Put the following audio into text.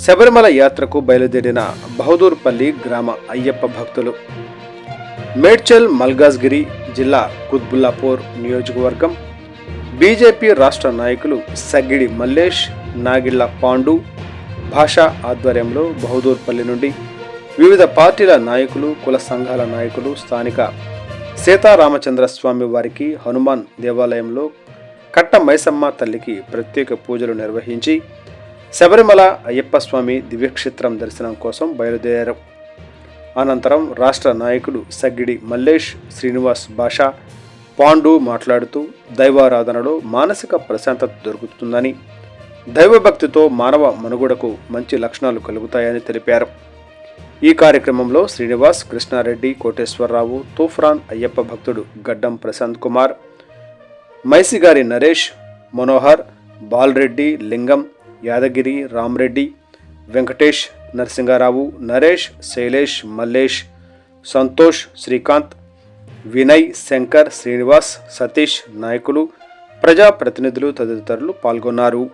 శబరిమల యాత్రకు బయలుదేరిన బహదూర్పల్లి గ్రామ అయ్యప్ప భక్తులు. మేడ్చల్ మల్కాజ్గిరి జిల్లా కుత్బుల్లాపూర్ నియోజకవర్గం బీజేపీ రాష్ట్ర నాయకులు సగ్గిడి మల్లేష్, నాగిళ్ల పాండు భాషా ఆధ్వర్యంలో బహదూర్పల్లి నుండి వివిధ పార్టీల నాయకులు, కుల సంఘాల నాయకులు స్థానిక సీతారామచంద్రస్వామి వారికి హనుమాన్ దేవాలయంలో కట్ట మైసమ్మ తల్లికి ప్రత్యేక పూజలు నిర్వహించి శబరిమల అయ్యప్ప స్వామి దివ్యక్షేత్రం దర్శనం కోసం బయలుదేరారు. అనంతరం రాష్ట్ర నాయకులు సగ్గిడి మల్లేష్, శ్రీనివాస్ భాషా, పాండు మాట్లాడుతూ దైవారాధనలో మానసిక ప్రశాంతత దొరుకుతుందని, దైవభక్తితో మానవ మనుగడకు మంచి లక్షణాలు కలుగుతాయని తెలిపారు. ఈ కార్యక్రమంలో శ్రీనివాస్, కృష్ణారెడ్డి, కోటేశ్వరరావు, తూఫ్రాన్ అయ్యప్ప భక్తుడు గడ్డం ప్రశాంత్ కుమార్, మైసిగారి నరేష్, మనోహర్, బాలరెడ్డి, లింగం, యాదగిరి, రామ్రెడ్డి, వెంకటేష్, నరసింగారావు, నరేష్, శైలేష్, మల్లేష్, సంతోష్, శ్రీకాంత్, వినయ్, శంకర్, శ్రీనివాస్, సతీష్, నాయకులు, ప్రజాప్రతినిధులు తదితరులు పాల్గొన్నారు.